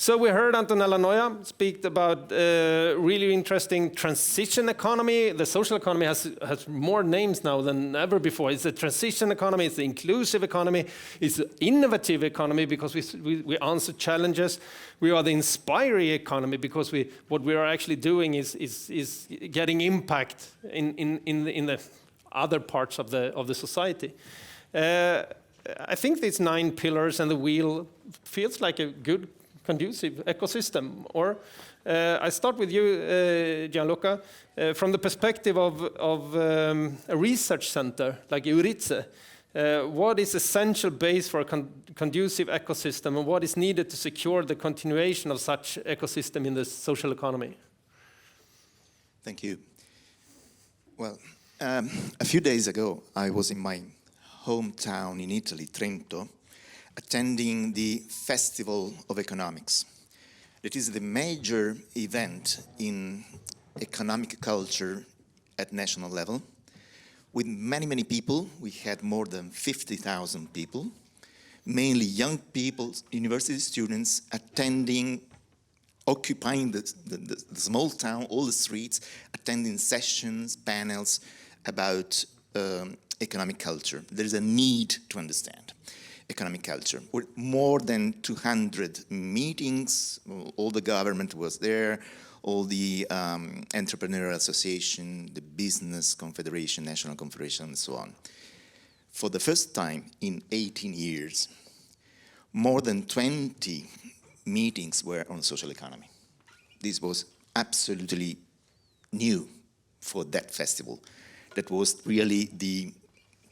So we heard Antonella Neuer speak about really interesting transition economy. The social economy has more names now than ever before. It's a transition economy, it's the inclusive economy, it's the innovative economy because we answer challenges. We are the inspiring economy because what we are actually doing is getting impact in the other parts of the society. I think these 9 pillars and the wheel feels like a good conducive ecosystem. Or I start with you, Gianluca, from the perspective of a research center like EURICSE. What is essential base for a conducive ecosystem, and what is needed to secure the continuation of such ecosystem in the social economy? Thank you. Well, a few days ago, I was in my hometown in Italy, Trento, attending the Festival of Economics. It is the major event in economic culture at national level. With many, many people, we had more than 50,000 people, mainly young people, university students attending, occupying the small town, all the streets, attending sessions, panels about economic culture. There is a need to understand economic culture. With more than 200 meetings, all the government was there, all the entrepreneurial association, the business confederation, national confederation, and so on. For the first time in 18 years, more than 20 meetings were on social economy. This was absolutely new for that festival. That was really the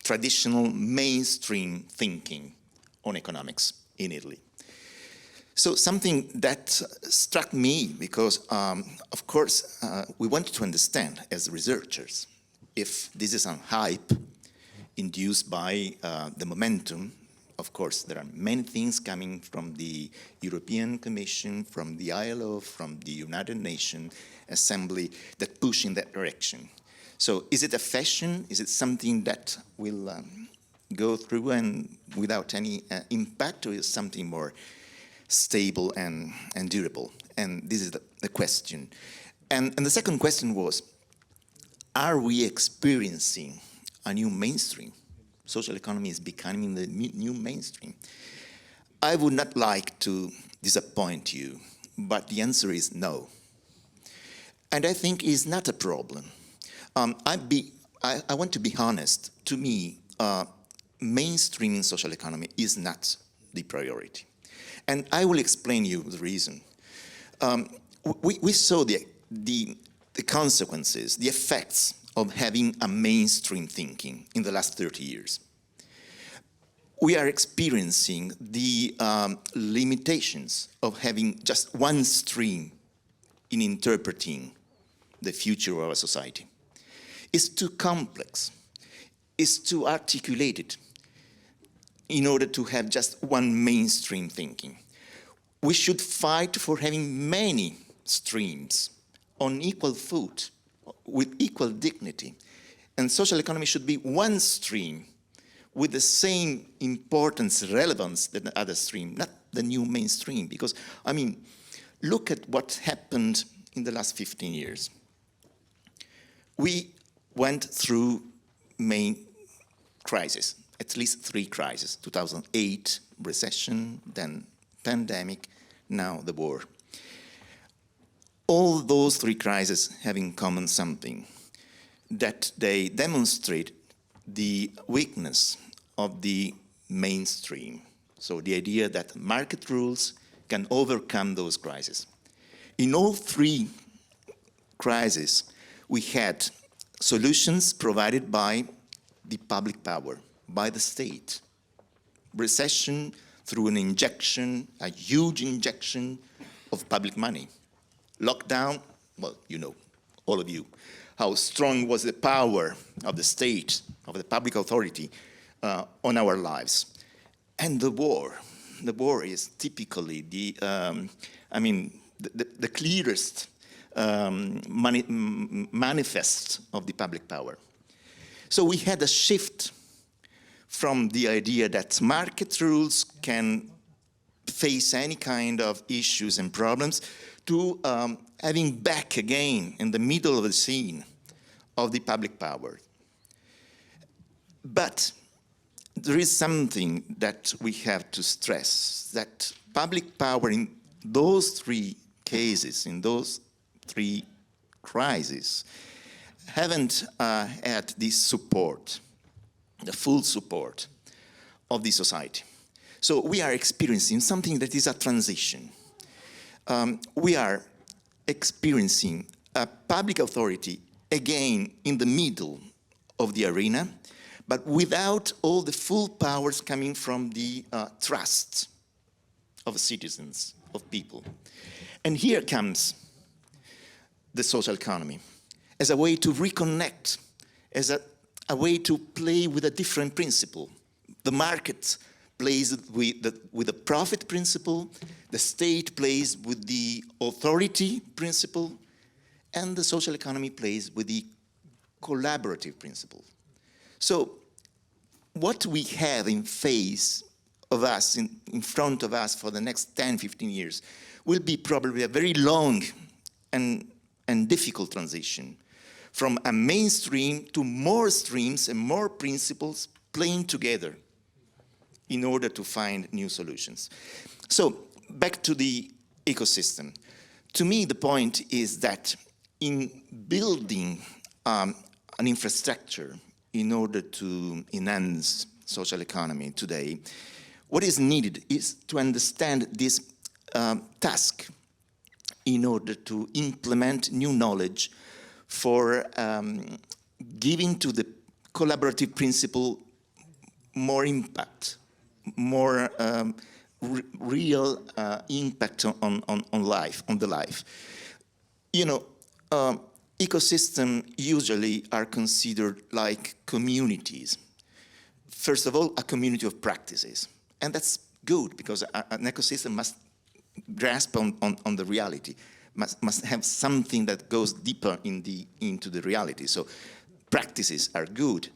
traditional mainstream thinking on economics in Italy. So something that struck me because, of course, we wanted to understand as researchers if this is a hype induced by the momentum. Of course, there are many things coming from the European Commission, from the ILO, from the United Nations Assembly that push in that direction. So is it a fashion? Is it something that will go through and without any impact, or is something more stable and durable? And this is the question. And the second question was, are we experiencing a new mainstream? Social economy is becoming the new mainstream. I would not like to disappoint you, but the answer is no. And I think it's not a problem. I want to be honest. To me, mainstreaming social economy is not the priority. And I will explain you the reason. We saw the consequences, the effects of having a mainstream thinking in the last 30 years. We are experiencing the limitations of having just one stream in interpreting the future of our society. It's too complex. It's too articulated in order to have just one mainstream thinking. We should fight for having many streams on equal foot, with equal dignity. And social economy should be one stream with the same importance, relevance than the other stream, not the new mainstream. Because, I mean, look at what happened in the last 15 years. We went through main crises, at least 3 crises: 2008, recession, then pandemic, now the war. All those 3 crises have in common something, that they demonstrate the weakness of the mainstream. So the idea that market rules can overcome those crises. In all 3 crises, we had solutions provided by the public power, by the state. Recession through an injection, a huge injection of public money. Lockdown, well, you know, all of you, how strong was the power of the state, of the public authority on our lives. And the war is typically the clearest manifest of the public power. So we had a shift from the idea that market rules can face any kind of issues and problems, to having back again in the middle of the scene of the public power. But there is something that we have to stress, that public power in those three cases, in those three crises, haven't had this support, the full support of the society. So we are experiencing something that is a transition. We are experiencing a public authority again in the middle of the arena, but without all the full powers coming from the trust of citizens, of people. And here comes the social economy as a way to reconnect, as a way to play with a different principle. The market plays with the profit principle, the state plays with the authority principle, and the social economy plays with the collaborative principle. So what we have in face of us, in front of us for the next 10, 15 years, will be probably a very long and difficult transition from a mainstream to more streams and more principles playing together in order to find new solutions. So back to the ecosystem. To me, the point is that in building an infrastructure in order to enhance social economy today, what is needed is to understand this task in order to implement new knowledge for giving to the collaborative principle more impact, more real impact on life, on the life. You know, ecosystems usually are considered like communities. First of all, a community of practices. And that's good, because an ecosystem must grasp on the reality, must have something that goes deeper into the reality. So practices are good,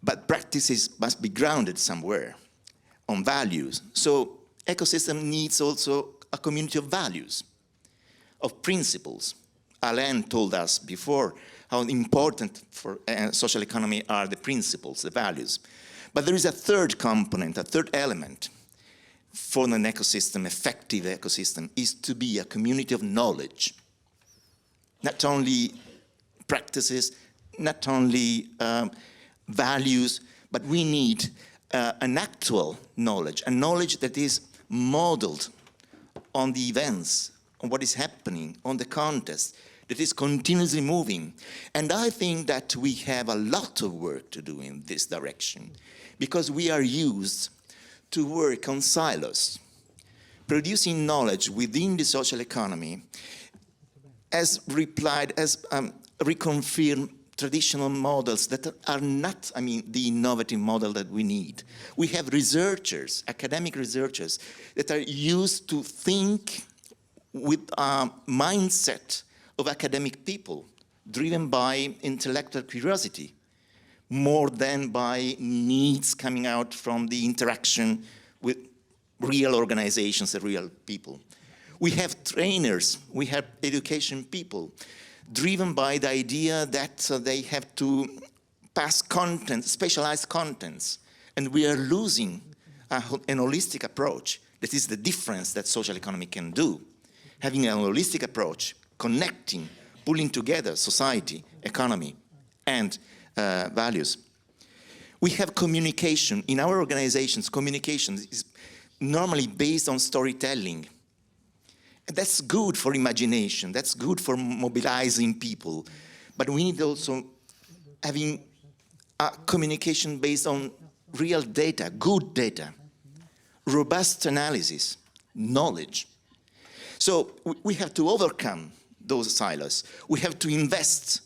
but practices must be grounded somewhere on values. So ecosystem needs also a community of values, of principles. Alain told us before how important for social economy are the principles, the values. But there is a third component, a third element for an ecosystem, effective ecosystem, is to be a community of knowledge. Not only practices, not only values, but we need an actual knowledge, a knowledge that is modeled on the events, on what is happening, on the context, that is continuously moving. And I think that we have a lot of work to do in this direction, because we are used to work on silos. Producing knowledge within the social economy has reconfirmed traditional models that are not, the innovative model that we need. We have researchers, academic researchers, that are used to think with a mindset of academic people, driven by intellectual curiosity, more than by needs coming out from the interaction with real organizations and real people. We have trainers, we have education people, driven by the idea that they have to pass content, specialized contents, and we are losing an holistic approach. That is the difference that social economy can do. Having a holistic approach, connecting, pulling together society, economy, and values. We have communication. In our organizations, communication is normally based on storytelling. And that's good for imagination, that's good for mobilizing people. But we need also having a communication based on real data, good data, robust analysis, knowledge. So we have to overcome those silos. We have to invest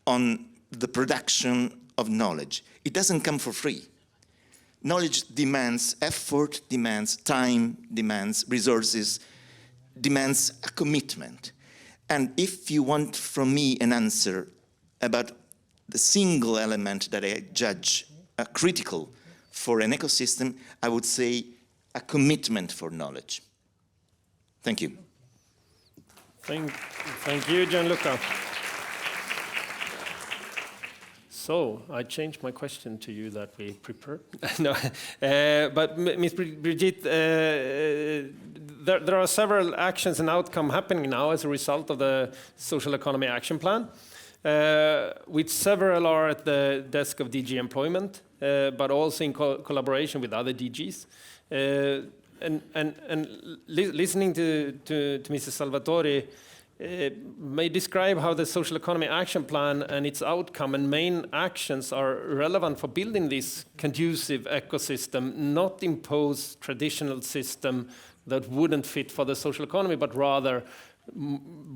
on the production of knowledge. It doesn't come for free. Knowledge demands effort, demands time, demands resources, demands a commitment. And if you want from me an answer about the single element that I judge critical for an ecosystem, I would say a commitment for knowledge. Thank you. Thank you, Gianluca. So I changed my question to you that we prepared. No, but Ms. Birgitte, there are several actions and outcomes happening now as a result of the Social Economy Action Plan, which several are at the desk of DG Employment, but also in collaboration with other DGs. Listening to Mrs. Salvatori, may describe how the Social Economy Action Plan and its outcome and main actions are relevant for building this conducive ecosystem, not impose traditional system that wouldn't fit for the social economy, but rather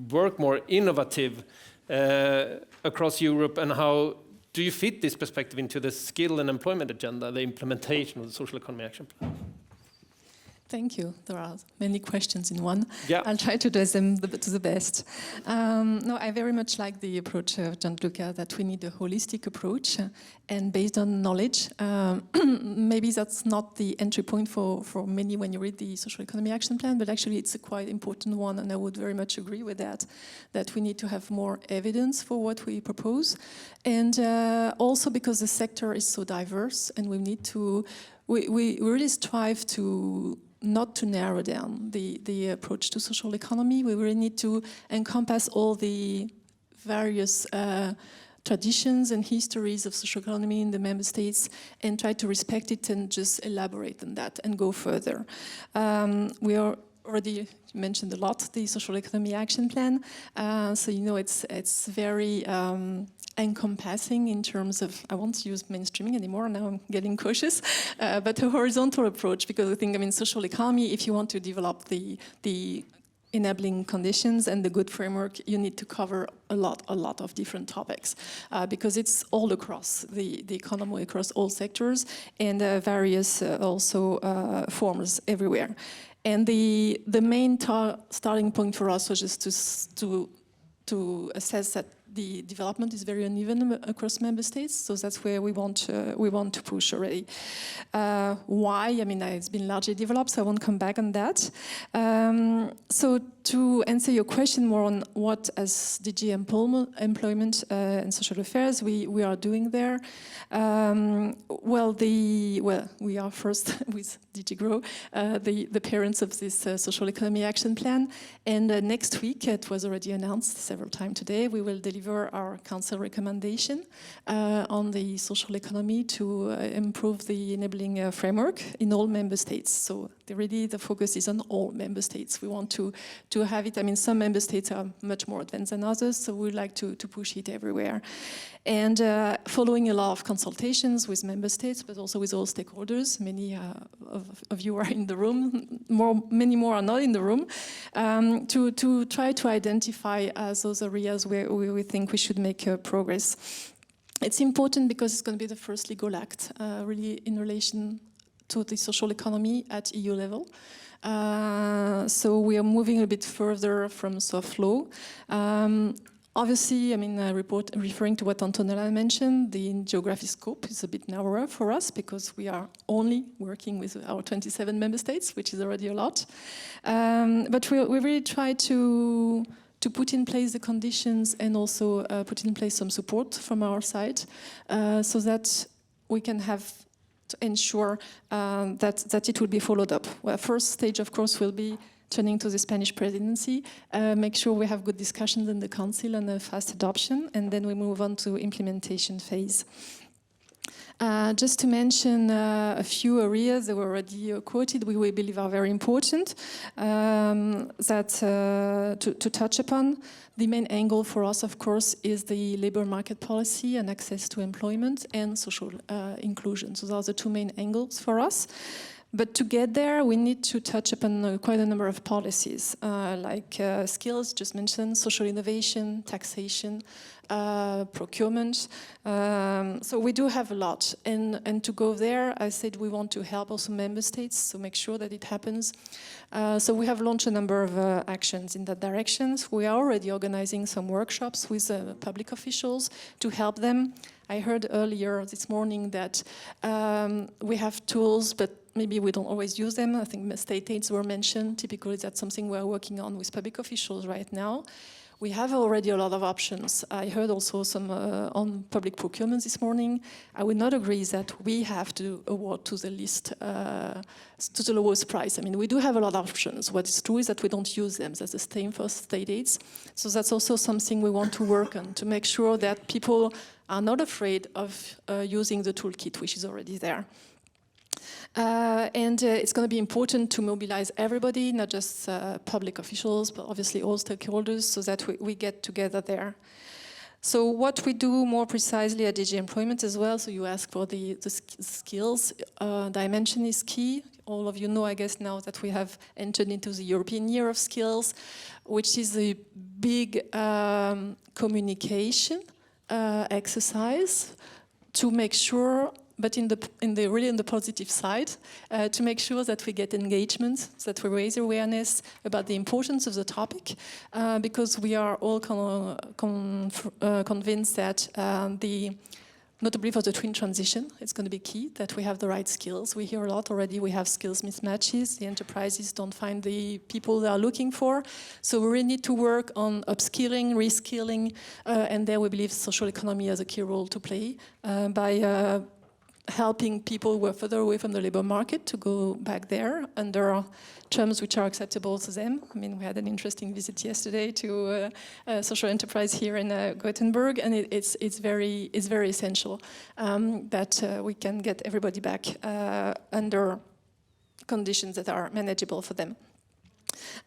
work more innovative across Europe. And how do you fit this perspective into the skill and employment agenda, the implementation of the Social Economy Action Plan? Thank you. There are many questions in one. Yeah. I'll try to address them to the best. No, I very much like the approach of Gianluca, that we need a holistic approach and based on knowledge. Maybe that's not the entry point for many when you read the Social Economy Action Plan, but actually it's a quite important one, and I would very much agree with that we need to have more evidence for what we propose. And also because the sector is so diverse, and we need to, we really strive to not to narrow down the approach to social economy. We really need to encompass all the various traditions and histories of social economy in the member states and try to respect it and just elaborate on that and go further. We are already mentioned a lot the Social Economy Action Plan, so you know it's very encompassing in terms of, I won't use mainstreaming anymore, now I'm getting cautious, but a horizontal approach, because I think, I mean, social economy, if you want to develop the enabling conditions and the good framework, you need to cover a lot of different topics, because it's all across the economy, across all sectors, and various also forms everywhere. And the main starting point for us was just to assess that the development is very uneven across member states, so that's where we want to push already. Why? I mean, it's been largely developed, so I won't come back on that. So to answer your question more on what, as DG Employment and Social Affairs, we are doing there. We are first with DG Grow, the parents of this Social Economy Action Plan, and next week, it was already announced several times today, we will deliver our Council recommendation on the social economy to improve the enabling framework in all member states. So really the focus is on all member states. We want to have it, I mean, some member states are much more advanced than others, so we'd like to push it everywhere. And following a lot of consultations with member states, but also with all stakeholders, many of you are in the room, many more are not in the room, to try to identify those areas where we think we should make progress. It's important because it's going to be the first legal act, really in relation to the social economy at EU level. So we are moving a bit further from soft law. Obviously, I mean, referring to what Antonella mentioned, the geographic scope is a bit narrower for us because we are only working with our 27 member states, which is already a lot. But we really try to put in place the conditions and also put in place some support from our side so that we can have to ensure that it will be followed up. Well, first stage, of course, will be turning to the Spanish presidency, make sure we have good discussions in the Council and a fast adoption, and then we move on to implementation phase. Just to mention a few areas that were already quoted, we believe are very important to touch upon. The main angle for us, of course, is the labor market policy and access to employment and social inclusion. So those are the two main angles for us. But to get there, we need to touch upon quite a number of policies, like skills, just mentioned, social innovation, taxation, procurement. So we do have a lot. And to go there, I said we want to help also member states, so make sure that it happens. So we have launched a number of actions in that direction. We are already organizing some workshops with public officials to help them. I heard earlier this morning that we have tools, but maybe we don't always use them. I think state aids were mentioned. Typically, that's something we're working on with public officials right now. We have already a lot of options. I heard also some on public procurement this morning. I would not agree that we have to award to the least, to the lowest price. I mean, we do have a lot of options. What is true is that we don't use them. That's the same for state aids. So that's also something we want to work on to make sure that people are not afraid of using the toolkit, which is already there. It's going to be important to mobilize everybody, not just public officials, but obviously all stakeholders, so that we get together there. So what we do more precisely at DG Employment as well, so you ask for the skills dimension is key. All of you know, I guess, now that we have entered into the European Year of Skills, which is a big communication exercise to make sure, but really in the positive side, to make sure that we get engagement, that we raise awareness about the importance of the topic, because we are all convinced that notably for the twin transition, it's going to be key that we have the right skills. We hear a lot already, we have skills mismatches, the enterprises don't find the people they are looking for. So we really need to work on upskilling, reskilling, and there we believe social economy has a key role to play by helping people who are further away from the labor market to go back there under terms which are acceptable to them. I mean, we had an interesting visit yesterday to a social enterprise here in Gothenburg, and it's very essential that we can get everybody back under conditions that are manageable for them.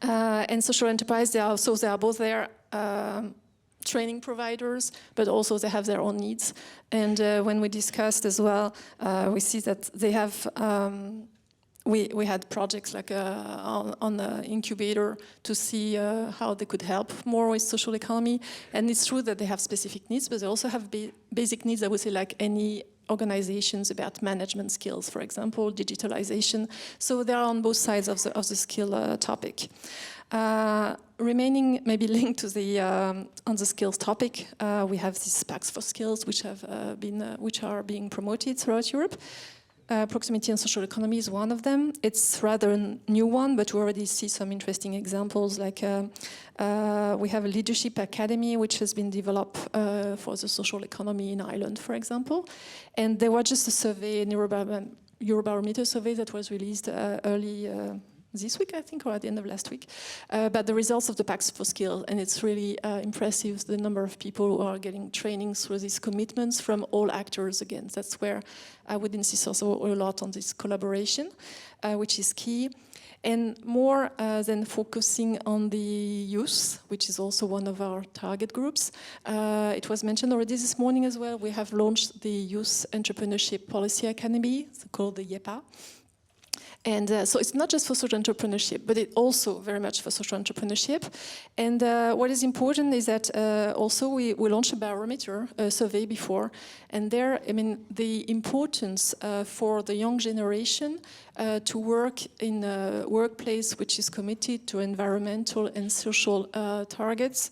And social enterprise, they are both there. Training providers, but also they have their own needs. And when we discussed as well, we see that they have, we had projects like on the incubator to see how they could help more with social economy. And it's true that they have specific needs, but they also have basic needs, I would say, like any organizations about management skills, for example, digitalization. So they are on both sides of the skill topic. Remaining maybe linked to the on the skills topic, we have these packs for skills which have which are being promoted throughout Europe. Proximity and social economy is one of them. It's rather a new one, but we already see some interesting examples. Like we have a leadership academy which has been developed for the social economy in Ireland, for example. And there was just a survey, a Eurobarometer survey that was released early this week, I think, or at the end of last week, but the results of the Pacts for Skill, and it's really impressive, the number of people who are getting training through these commitments from all actors again. That's where I would insist also a lot on this collaboration, which is key. And more than focusing on the youth, which is also one of our target groups. It was mentioned already this morning as well. We have launched the Youth Entrepreneurship Policy Academy, called the YEPA. And so it's not just for social entrepreneurship, but it also very much for social entrepreneurship. And what is important is that also we launched a barometer survey before. And there, I mean, the importance for the young generation to work in a workplace which is committed to environmental and social targets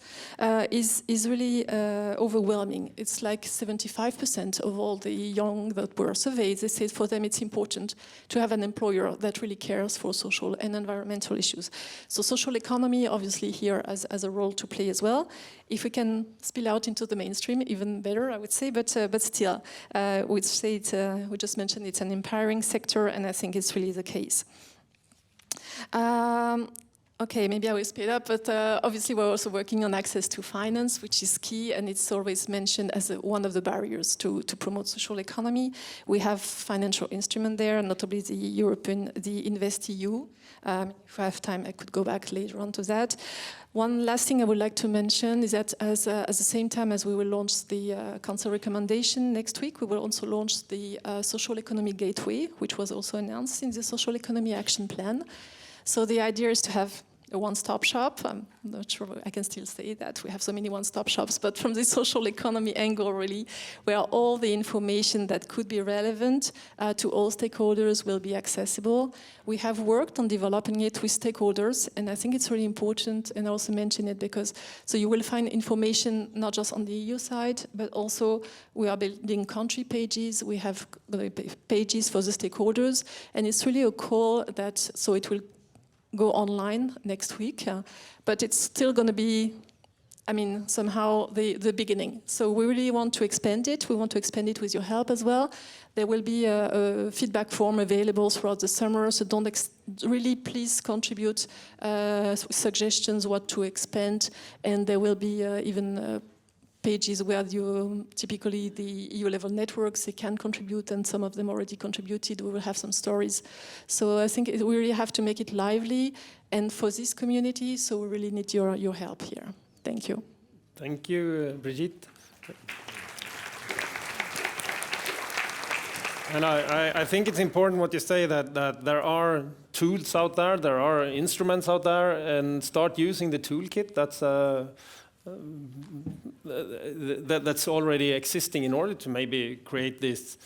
is really overwhelming. It's like 75% of all the young that were surveyed, they said for them it's important to have an employer that really cares for social and environmental issues. So social economy obviously here has a role to play as well. If we can spill out into the mainstream, even better, I would say, but still, we'd say we just mentioned it's an empowering sector, and I think it's really the case. Okay, maybe I will speed up, but obviously we're also working on access to finance, which is key, and it's always mentioned as one of the barriers to promote social economy. We have financial instrument there, notably the InvestEU. If I have time, I could go back later on to that. One last thing I would like to mention is that at the same time as we will launch the Council recommendation next week, we will also launch the Social Economy Gateway, which was also announced in the Social Economy Action Plan. So the idea is to have a one-stop shop. I'm not sure I can still say that we have so many one-stop shops, but from the social economy angle, really, where all the information that could be relevant to all stakeholders will be accessible. We have worked on developing it with stakeholders, and I think it's really important, and I also mention it because, so you will find information not just on the EU side, but also we are building country pages, we have pages for the stakeholders, and it's really a call that, so it will go online next week, but it's still going to be, I mean, somehow the beginning. So we really want to expand it. We want to expand it with your help as well. There will be a feedback form available throughout the summer, so don't really please contribute suggestions what to expand, and there will be even pages where you typically the EU level networks, they can contribute, and some of them already contributed. We will have some stories. So I think we really have to make it lively and for this community, so we really need your help here. Thank you. Thank you, Birgitte. And I think it's important what you say, that there are tools out there, there are instruments out there, and start using the toolkit that's already existing in order to maybe create this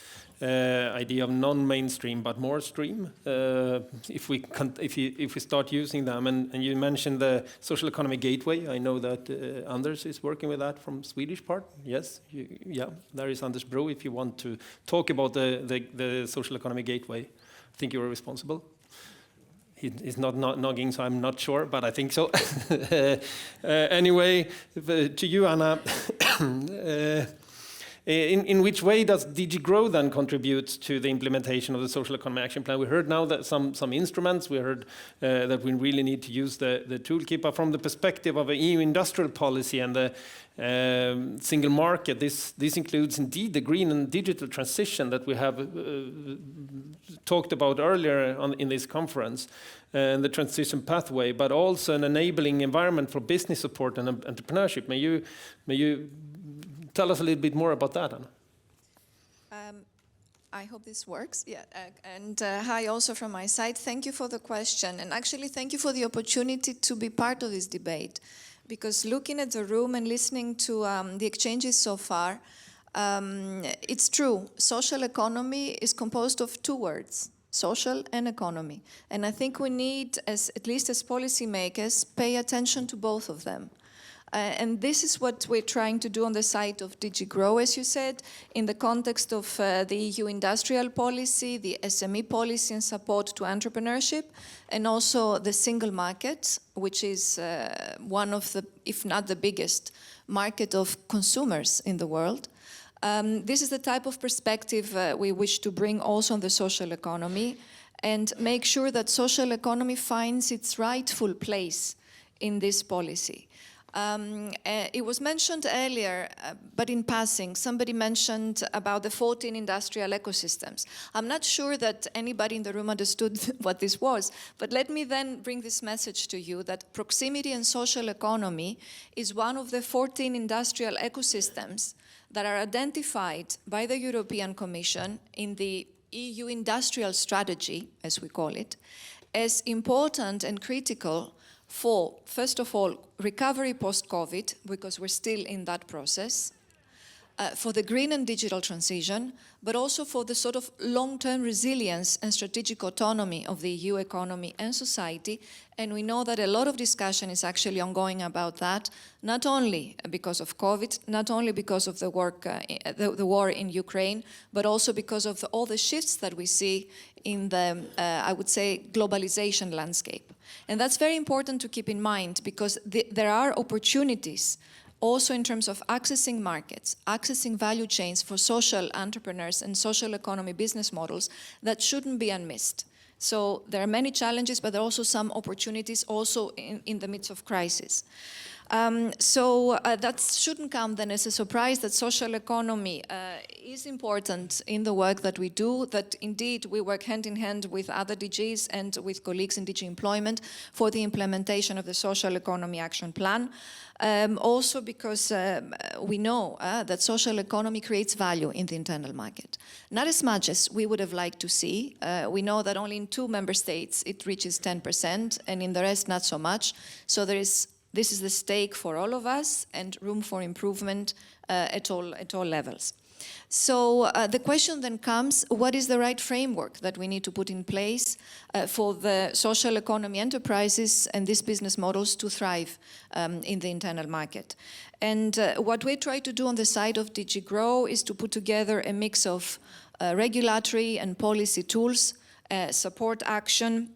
idea of non-mainstream but more stream. If we start using them, and you mentioned the social economy gateway. I know that Anders is working with that from Swedish part. Yes, yeah, there is Anders Bro. If you want to talk about the social economy gateway, I think you are responsible. He's not nodding, so I'm not sure, but I think so. Anyway, to you, Anna, in which way does DG Grow then contribute to the implementation of the Social Economy Action Plan? We heard now that some instruments, we heard that we really need to use the toolkit, but from the perspective of an EU industrial policy and the single market, this includes indeed the green and digital transition that we have talked about earlier in this conference, and the transition pathway, but also an enabling environment for business support and entrepreneurship. May you tell us a little bit more about that, Anna? I hope this works. Yeah, and hi also from my side. Thank you for the question, and actually thank you for the opportunity to be part of this debate. Because looking at the room and listening to the exchanges so far, it's true. Social economy is composed of two words: social and economy. And I think we need, at least as policymakers, pay attention to both of them. And this is what we're trying to do on the side of DG Grow, as you said, in the context of the EU industrial policy, the SME policy and support to entrepreneurship, and also the single market, which is one of the, if not the biggest, market of consumers in the world. This is the type of perspective we wish to bring also on the social economy, and make sure that social economy finds its rightful place in this policy. It was mentioned earlier, but in passing, somebody mentioned about the 14 industrial ecosystems. I'm not sure that anybody in the room understood what this was, but let me then bring this message to you, that proximity and social economy is one of the 14 industrial ecosystems that are identified by the European Commission in the EU industrial strategy, as we call it, as important and critical for, first of all, recovery post-COVID, because we're still in that process, for the green and digital transition, but also for the sort of long-term resilience and strategic autonomy of the EU economy and society. And we know that a lot of discussion is actually ongoing about that, not only because of COVID, not only because of the war in Ukraine, but also because of all the shifts that we see in the, I would say, globalization landscape. And that's very important to keep in mind, because there are opportunities also in terms of accessing markets, accessing value chains for social entrepreneurs and social economy business models that shouldn't be unmissed. So there are many challenges, but there are also some opportunities also in the midst of crisis. So that shouldn't come then as a surprise that social economy is important in the work that we do, that indeed we work hand in hand with other DGs and with colleagues in DG Employment for the implementation of the Social Economy Action Plan. Also because we know that social economy creates value in the internal market. Not as much as we would have liked to see. We know that only in 2 member states it reaches 10%, and in the rest not so much. So this is the stake for all of us and room for improvement at all levels. So the question then comes, what is the right framework that we need to put in place for the social economy enterprises and these business models to thrive in the internal market? And what we try to do on the side of DG Grow is to put together a mix of regulatory and policy tools, support action,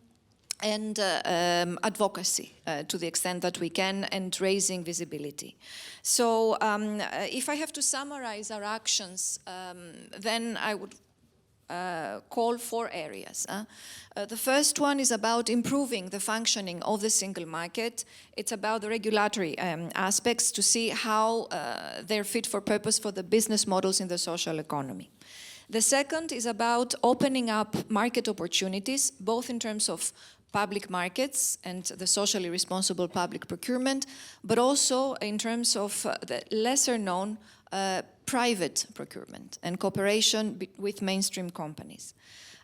and advocacy to the extent that we can, and raising visibility. So if I have to summarize our actions, then I would call 4 areas. The first one is about improving the functioning of the single market. It's about the regulatory aspects to see how they're fit for purpose for the business models in the social economy. The second is about opening up market opportunities, both in terms of public markets and the socially responsible public procurement, but also in terms of the lesser known private procurement and cooperation with mainstream companies.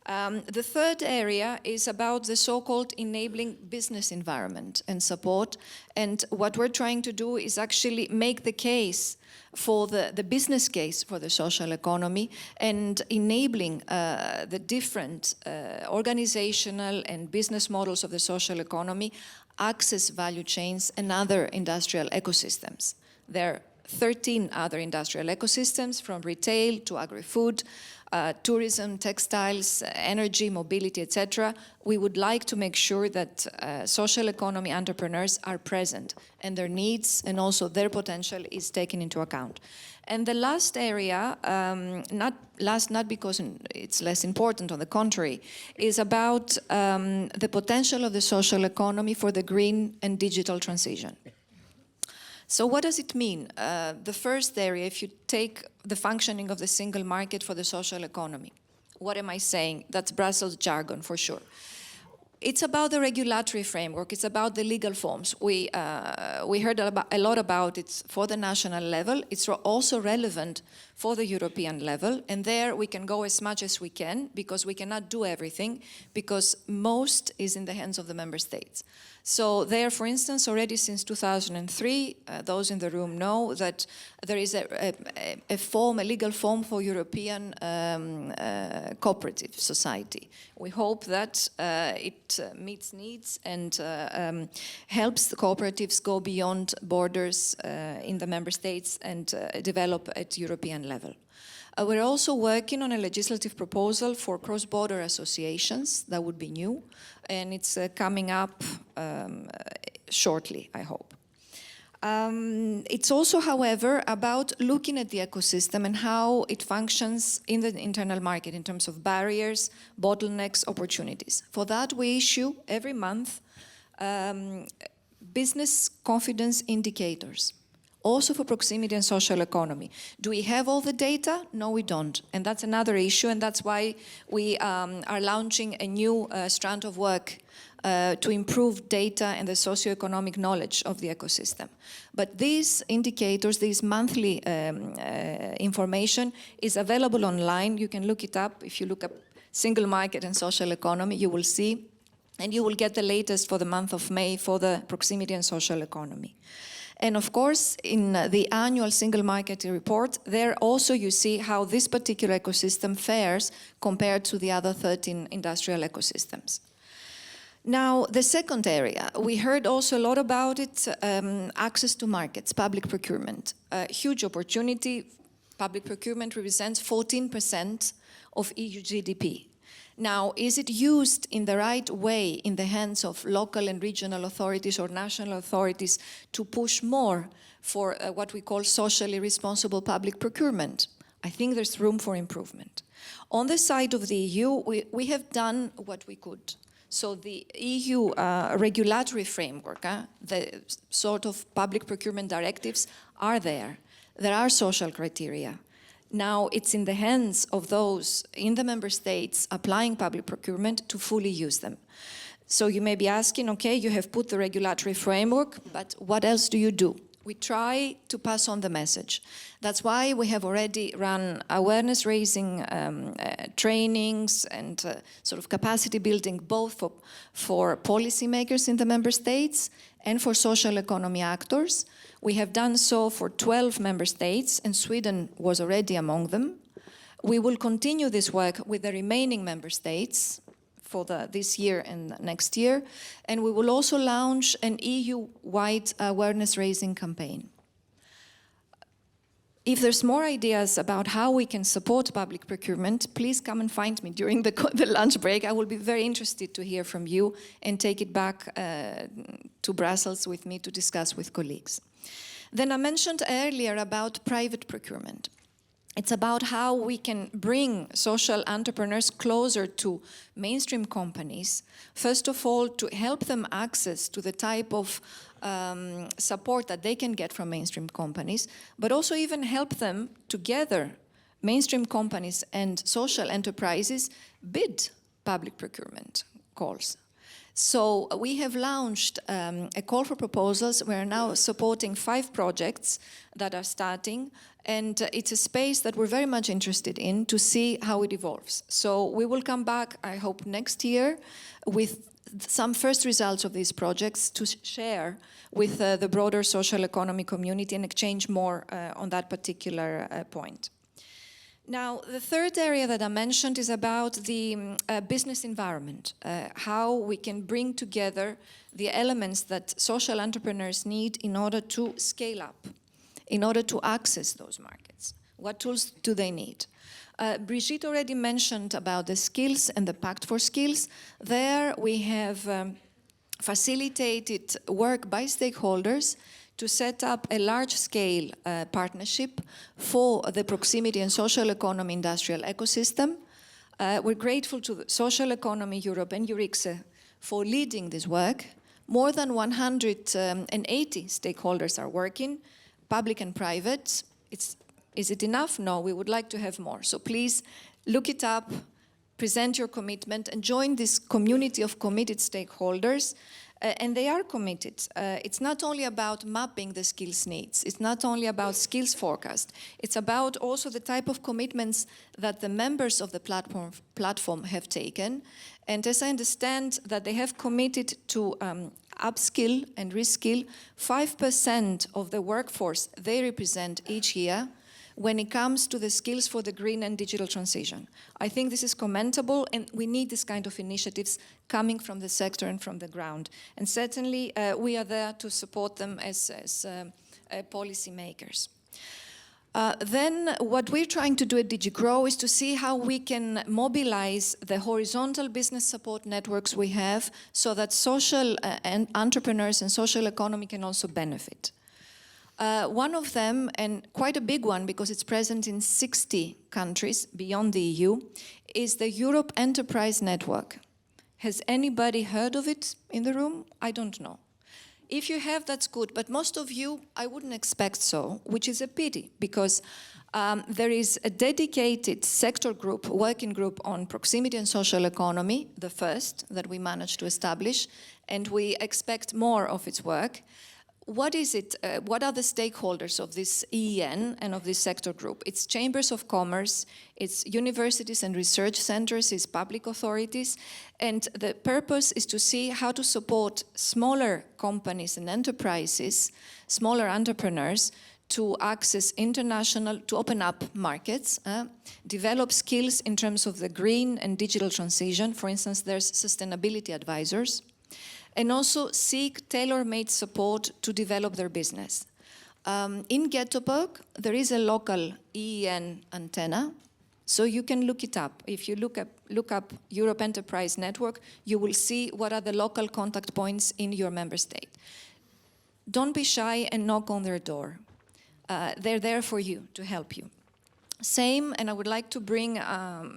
The third area is about the so-called enabling business environment and support. And what we're trying to do is actually make the case for the business case for the social economy and enabling the different organizational and business models of the social economy access value chains and other industrial ecosystems. There are 13 other industrial ecosystems, from retail to agri-food, tourism, textiles, energy, mobility, etc. We would like to make sure that social economy entrepreneurs are present and their needs and also their potential is taken into account. And the last area, not because it's less important, on the contrary, is about the potential of the social economy for the green and digital transition. So what does it mean? The first area, if you take the functioning of the single market for the social economy, what am I saying? That's Brussels jargon for sure. It's about the regulatory framework. It's about the legal forms. We heard a lot about it for the national level. It's also relevant for the European level. And there we can go as much as we can, because we cannot do everything, because most is in the hands of the member states. So there, for instance, already since 2003, those in the room know that there is a legal form for European cooperative society. We hope that it meets needs and helps the cooperatives go beyond borders in the member states and develop at European level. We're also working on a legislative proposal for cross-border associations that would be new, and it's coming up shortly, I hope. It's also, however, about looking at the ecosystem and how it functions in the internal market in terms of barriers, bottlenecks, opportunities. For that, we issue every month business confidence indicators, also for proximity and social economy. Do we have all the data? No, we don't. And that's another issue, and that's why we are launching a new strand of work to improve data and the socioeconomic knowledge of the ecosystem. But these indicators, these monthly information is available online. You can look it up. If you look up single market and social economy, you will see, and you will get the latest for the month of May for the proximity and social economy. And of course, in the annual single market report, there also you see how this particular ecosystem fares compared to the other 13 industrial ecosystems. Now, the second area, we heard also a lot about it, access to markets, public procurement. A huge opportunity. Public procurement represents 14% of EU GDP. Now, is it used in the right way in the hands of local and regional authorities or national authorities to push more for what we call socially responsible public procurement? I think there's room for improvement. On the side of the EU, we have done what we could. So the EU regulatory framework, the sort of public procurement directives are there. There are social criteria. Now it's in the hands of those in the member states applying public procurement to fully use them. So you may be asking, okay, you have put the regulatory framework, but what else do you do? We try to pass on the message. That's why we have already run awareness-raising trainings and sort of capacity building, both for policymakers in the member states and for social economy actors. We have done so for 12 member states, and Sweden was already among them. We will continue this work with the remaining member states for this year and next year, and we will also launch an EU-wide awareness-raising campaign. If there's more ideas about how we can support public procurement, please come and find me during the lunch break. I will be very interested to hear from you and take it back to Brussels with me to discuss with colleagues. Then I mentioned earlier about private procurement. It's about how we can bring social entrepreneurs closer to mainstream companies. First of all, to help them access to the type of support that they can get from mainstream companies, but also even help them together, mainstream companies and social enterprises, bid public procurement calls. So we have launched a call for proposals. We are now supporting 5 projects that are starting, and it's a space that we're very much interested in to see how it evolves. So we will come back, I hope, next year with some first results of these projects to share with the broader social economy community and exchange more on that particular point. Now, the third area that I mentioned is about the business environment, how we can bring together the elements that social entrepreneurs need in order to scale up, in order to access those markets. What tools do they need? Birgitte already mentioned about the skills and the Pact for Skills. There we have facilitated work by stakeholders to set up a large-scale partnership for the proximity and social economy industrial ecosystem. We're grateful to the Social Economy Europe and EURICSE for leading this work. More than 180 stakeholders are working, public and private. Is it enough? No, we would like to have more. So please look it up, present your commitment, and join this community of committed stakeholders. And they are committed. It's not only about mapping the skills needs. It's not only about skills forecast. It's about also the type of commitments that the members of the platform have taken. And as I understand that they have committed to upskill and reskill 5% of the workforce they represent each year when it comes to the skills for the green and digital transition. I think this is commendable, and we need this kind of initiatives coming from the sector and from the ground. And certainly we are there to support them as policy makers. Then what we're trying to do at DigiGrow is to see how we can mobilize the horizontal business support networks we have so that social entrepreneurs and social economy can also benefit. One of them, and quite a big one because it's present in 60 countries beyond the EU, is the Europe Enterprise Network. Has anybody heard of it in the room? I don't know. If you have, that's good, but most of you, I wouldn't expect so, which is a pity, because there is a dedicated sector group, working group on proximity and social economy, the first that we managed to establish, and we expect more of its work. What is it? What are the stakeholders of this EEN and of this sector group? It's chambers of commerce, it's universities and research centers, it's public authorities, and the purpose is to see how to support smaller companies and enterprises, smaller entrepreneurs, to access international, to open up markets, develop skills in terms of the green and digital transition. For instance, there's sustainability advisors, and also seek tailor-made support to develop their business. In Gothenburg, there is a local EEN antenna, so you can look it up. If you look up Europe Enterprise Network, you will see what are the local contact points in your member state. Don't be shy and knock on their door. They're there for you, to help you. Same, and I would like to bring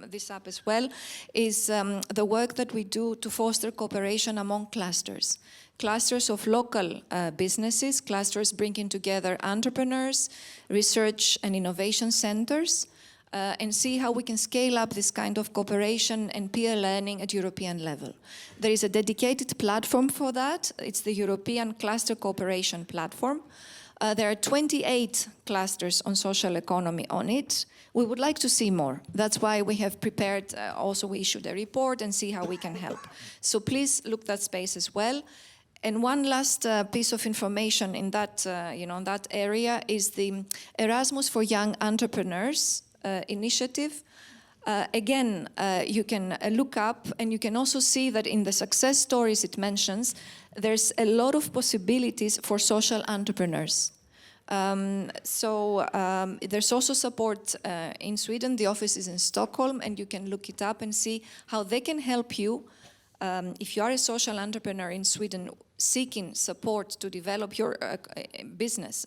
this up as well, is the work that we do to foster cooperation among clusters. Clusters of local businesses, clusters bringing together entrepreneurs, research and innovation centers, and see how we can scale up this kind of cooperation and peer learning at European level. There is a dedicated platform for that. It's the European Cluster Cooperation Platform. There are 28 clusters on social economy on it. We would like to see more. That's why we have prepared, also we issued a report and see how we can help. So please look that space as well. And one last piece of information in that, in that area is the Erasmus for Young Entrepreneurs initiative. Again, you can look up and you can also see that in the success stories it mentions, there's a lot of possibilities for social entrepreneurs. There's also support in Sweden. The office is in Stockholm, and you can look it up and see how they can help you. If you are a social entrepreneur in Sweden seeking support to develop your business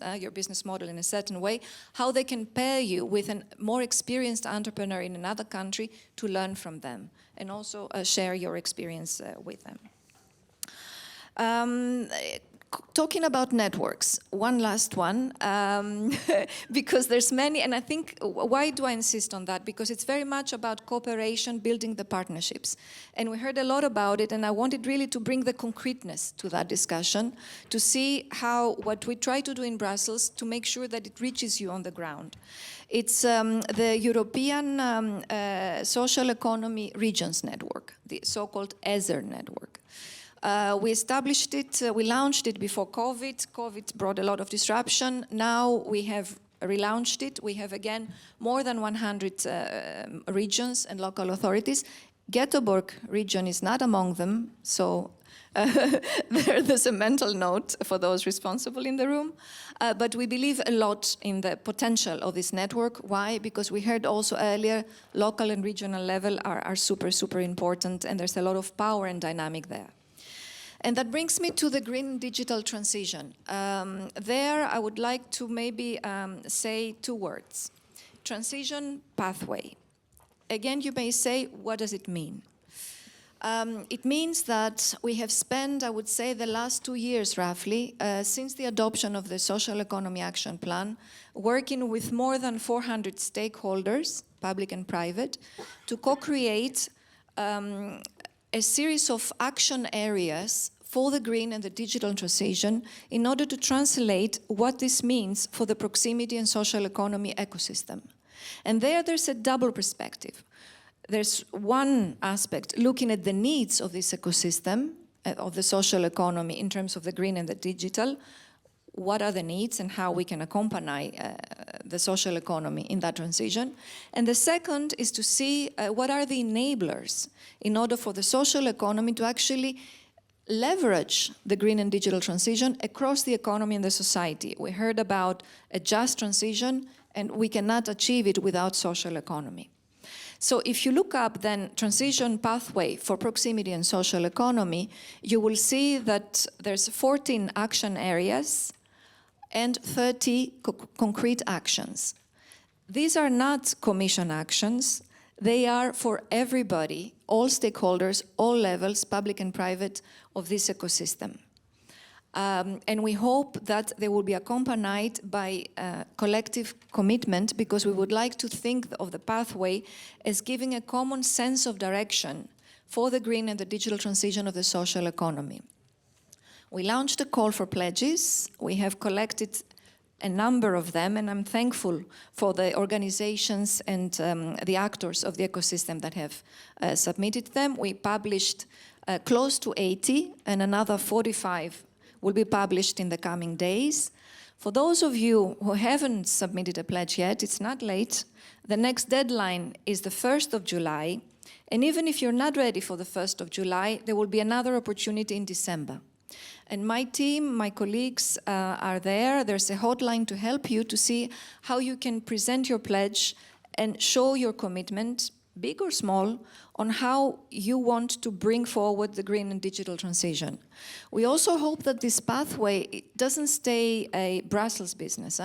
model in a certain way, how they can pair you with a more experienced entrepreneur in another country to learn from them and also share your experience with them. Talking about networks, one last one, because there's many, and I think, why do I insist on that? Because it's very much about cooperation, building the partnerships. And we heard a lot about it, and I wanted really to bring the concreteness to that discussion, to see how what we try to do in Brussels, to make sure that it reaches you on the ground. It's the European Social Economy Regions Network, the so-called ESER network. We established it, we launched it before COVID. COVID brought a lot of disruption. Now we have relaunched it. We have again more than 100 regions and local authorities. Gothenburg region is not among them, so there's a mental note for those responsible in the room. But we believe a lot in the potential of this network. Why? Because we heard also earlier, local and regional level are super, super important, and there's a lot of power and dynamic there. And that brings me to the green digital transition. There I would like to maybe say two words. Transition pathway. Again, you may say, what does it mean? It means that we have spent, I would say, the last 2 years roughly, since the adoption of the Social Economy Action Plan, working with more than 400 stakeholders, public and private, to co-create a series of action areas for the green and the digital transition in order to translate what this means for the proximity and social economy ecosystem. And there's a double perspective. There's one aspect looking at the needs of this ecosystem, of the social economy in terms of the green and the digital. What are the needs and how we can accompany the social economy in that transition. And the second is to see what are the enablers in order for the social economy to actually leverage the green and digital transition across the economy and the society. We heard about a just transition, and we cannot achieve it without social economy. So if you look up then transition pathway for proximity and social economy, you will see that there's 14 action areas and 30 concrete actions. These are not commission actions. They are for everybody, all stakeholders, all levels, public and private, of this ecosystem. And we hope that they will be accompanied by collective commitment, because we would like to think of the pathway as giving a common sense of direction for the green and the digital transition of the social economy. We launched a call for pledges. We have collected a number of them, and I'm thankful for the organizations and the actors of the ecosystem that have submitted them. We published close to 80, and another 45 will be published in the coming days. For those of you who haven't submitted a pledge yet, it's not late. The next deadline is the 1st of July, and even if you're not ready for the 1st of July, there will be another opportunity in December. And my team, my colleagues are there. There's a hotline to help you to see how you can present your pledge and show your commitment big or small, on how you want to bring forward the green and digital transition. We also hope that this pathway doesn't stay a Brussels business.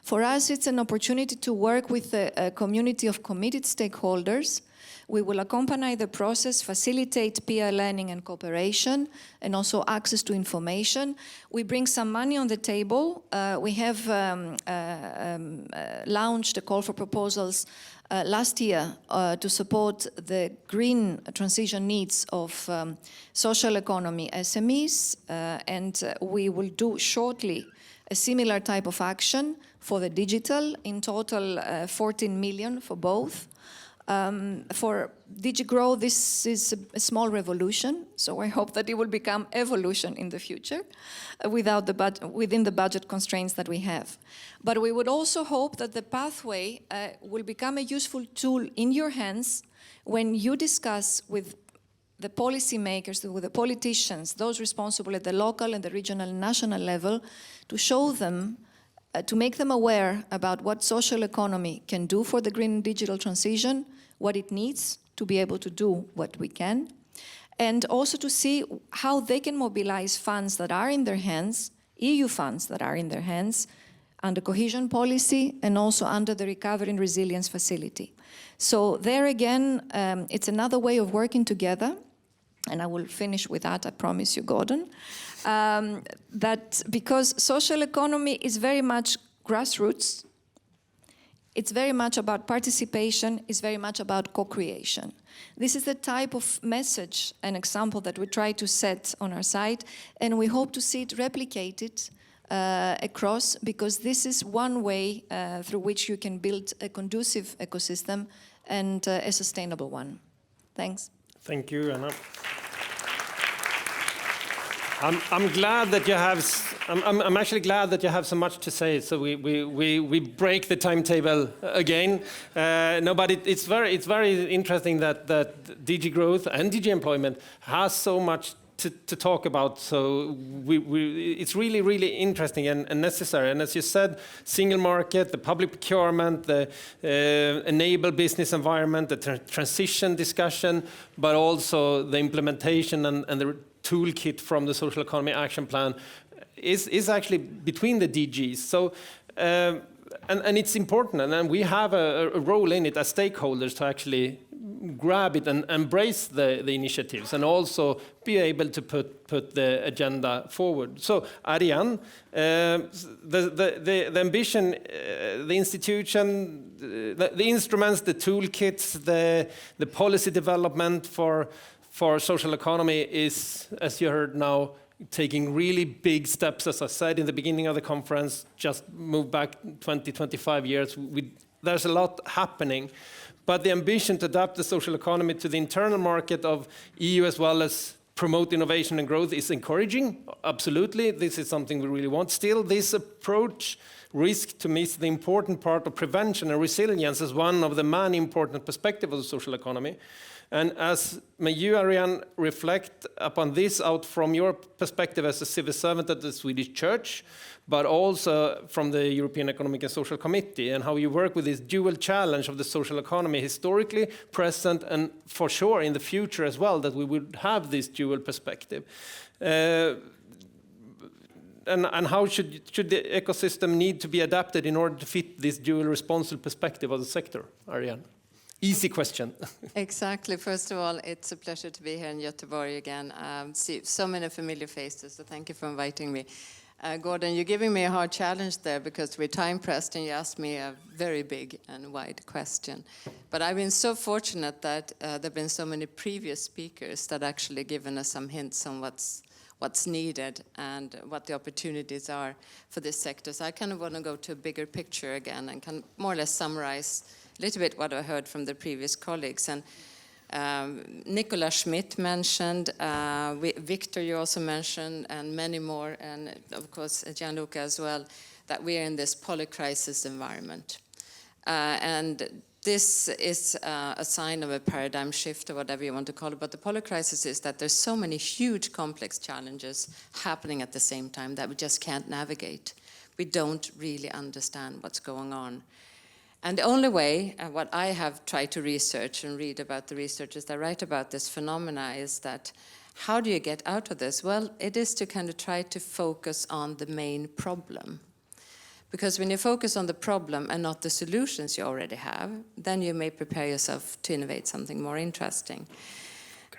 For us, it's an opportunity to work with a community of committed stakeholders. We will accompany the process, facilitate peer learning and cooperation, and also access to information. We bring some money on the table. We have launched a call for proposals last year to support the green transition needs of social economy SMEs, and we will do shortly a similar type of action for the digital, in total 14 million for both. For DigiGrow, this is a small revolution, so I hope that it will become evolution in the future within the budget constraints that we have. But we would also hope that the pathway will become a useful tool in your hands when you discuss with the policymakers, with the politicians, those responsible at the local and the regional and national level, to show them to make them aware about what social economy can do for the green and digital transition, what it needs to be able to do what we can, and also to see how they can mobilize funds that are in their hands, EU funds that are in their hands, under cohesion policy and also under the Recovery and Resilience Facility. So there again, it's another way of working together, and I will finish with that, I promise you, Gordon. That because social economy is very much grassroots, it's very much about participation, it's very much about co-creation. This is the type of message and example that we try to set on our site, and we hope to see it replicated across, because this is one way through which you can build a conducive ecosystem and a sustainable one. Thanks. Thank you, Anna. I'm glad that you have. I'm actually glad that you have so much to say. So we break the timetable again. No, but it's very interesting that DG Growth and DG Employment has so much to talk about. So it's really interesting and necessary. And as you said, single market, the public procurement, the enable business environment, the transition discussion, but also the implementation and the toolkit from the Social Economy Action Plan is actually between the DGs. So, and it's important, and then we have a role in it as stakeholders to actually grab it and embrace the initiatives, and also be able to put the agenda forward. So, Ariane, the ambition, the institution, the instruments, the toolkits, the policy development for social economy is, as you heard now, taking really big steps. As I said in the beginning of the conference, just move back 20, 25 years. There's a lot happening. But the ambition to adapt the social economy to the internal market of EU, as well as promote innovation and growth, is encouraging. Absolutely, this is something we really want. Still, this approach risks to miss the important part of prevention and resilience as one of the many important perspectives of the social economy. And as may you, Ariane, reflect upon this out from your perspective as a civil servant at the Swedish Church, but also from the European Economic and Social Committee, and how you work with this dual challenge of the social economy, historically, present, and for sure in the future as well, that we would have this dual perspective. And how should the ecosystem need to be adapted in order to fit this dual responsible perspective of the sector, Ariane? Easy question. Exactly. First of all, it's a pleasure to be here in Gothenburg again. See so many familiar faces, so thank you for inviting me. Gordon, you're giving me a hard challenge there because we're time pressed and you asked me a very big and wide question. But I've been so fortunate that there have been so many previous speakers that actually given us some hints on what's needed and what the opportunities are for this sector. So I kind of want to go to a bigger picture again and can more or less summarize a little bit what I heard from the previous colleagues. And Nicola Schmidt mentioned, Victor you also mentioned, and many more, and of course Gianluca as well, that we are in this polycrisis environment. And this is a sign of a paradigm shift or whatever you want to call it, but the polycrisis is that there's so many huge complex challenges happening at the same time that we just can't navigate. We don't really understand what's going on. And the only way, and what I have tried to research and read about the researchers that write about this phenomena, is that how do you get out of this? Well, it is to kind of try to focus on the main problem. Because when you focus on the problem and not the solutions you already have, then you may prepare yourself to innovate something more interesting.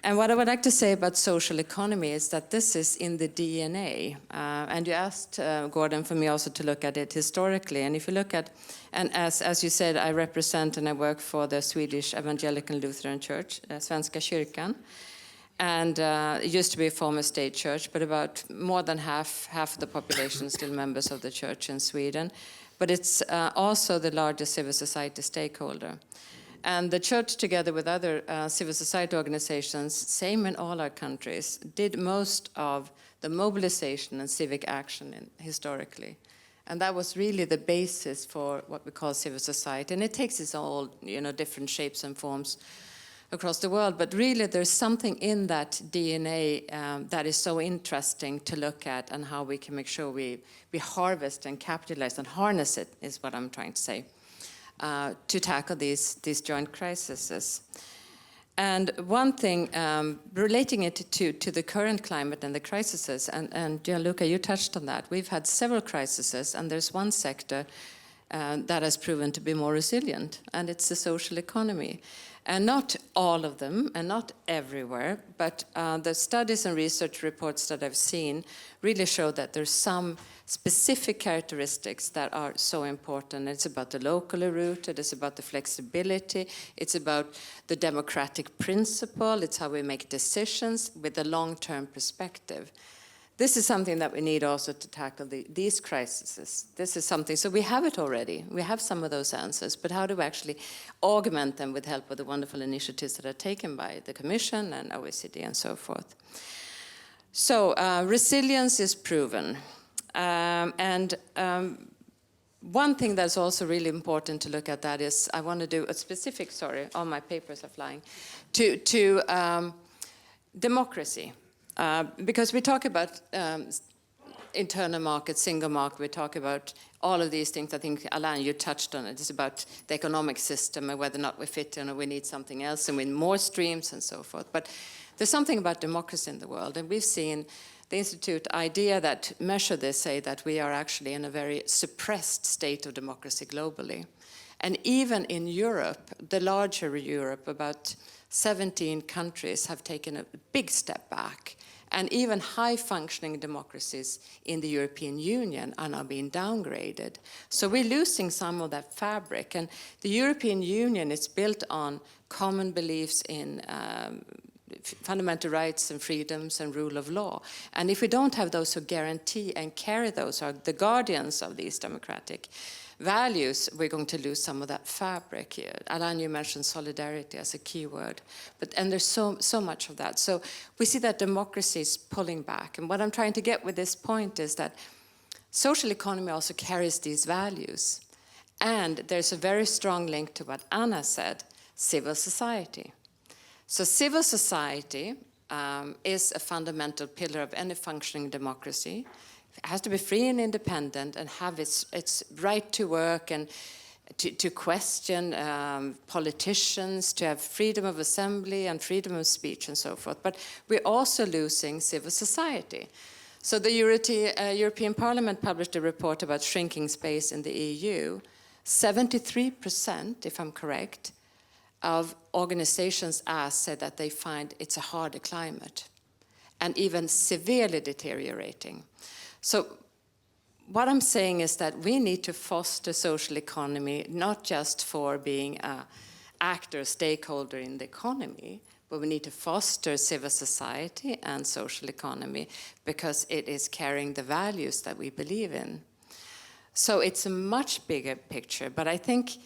And what I would like to say about social economy is that this is in the DNA. And you asked, Gordon, for me also to look at it historically. And if you look at, and as you said, I represent and I work for the Swedish Evangelical Lutheran Church, Svenska kyrkan. And it used to be a former state church, but about more than half of the population is still members of the church in Sweden. But it's also the largest civil society stakeholder. And the church, together with other civil society organizations, same in all our countries, did most of the mobilization and civic action historically. And that was really the basis for what we call civil society. And it takes its all, different shapes and forms across the world. But really, there's something in that DNA that is so interesting to look at, and how we can make sure we harvest and capitalize and harness it, is what I'm trying to say. To tackle these joint crises. And one thing, relating it to the current climate and the crises, and Gianluca, you touched on that. We've had several crises, and there's one sector that has proven to be more resilient, and it's the social economy. And not all of them, and not everywhere, but the studies and research reports that I've seen really show that there's some specific characteristics that are so important. It's about the locally rooted, it's about the flexibility, it's about the democratic principle, it's how we make decisions with a long-term perspective. This is something that we need also to tackle these crises. This is something, so we have it already. We have some of those answers, but how do we actually augment them with help of the wonderful initiatives that are taken by the Commission and OECD and so forth? So resilience is proven. One thing that's also really important to look at that is, I want to do a specific, sorry, all my papers are flying, to democracy. Because we talk about internal market, single market, we talk about all of these things. I think, Alain, you touched on it. It's about the economic system and whether or not we fit in or we need something else, and we need more streams and so forth. But there's something about democracy in the world, and we've seen the Institute idea that measure this say that we are actually in a very suppressed state of democracy globally. And even in Europe, the larger Europe, about 17 countries have taken a big step back. And even high-functioning democracies in the European Union are now being downgraded. So we're losing some of that fabric. And the European Union is built on common beliefs in fundamental rights and freedoms and rule of law. And if we don't have those who guarantee and carry those, are the guardians of these democratic values, we're going to lose some of that fabric here. Alain, you mentioned solidarity as a key word, and there's so much of that. So we see that democracy is pulling back. And what I'm trying to get with this point is that social economy also carries these values. And there's a very strong link to what Anna said, civil society. So civil society is a fundamental pillar of any functioning democracy. It has to be free and independent and have its right to work and to question politicians, to have freedom of assembly and freedom of speech and so forth. But we're also losing civil society. So the European Parliament published a report about shrinking space in the EU. 73%, if I'm correct, of organizations asked said that they find it's a harder climate and even severely deteriorating. So what I'm saying is that we need to foster social economy, not just for being an actor, stakeholder in the economy, but we need to foster civil society and social economy because it is carrying the values that we believe in. So it's a much bigger picture, but I think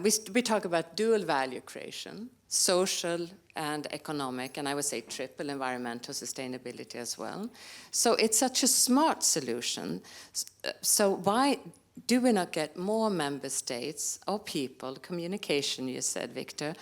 we talk about dual value creation, social and economic, and I would say triple environmental sustainability as well. So it's such a smart solution. So why do we not get more member states or people, communication, you said, Victor,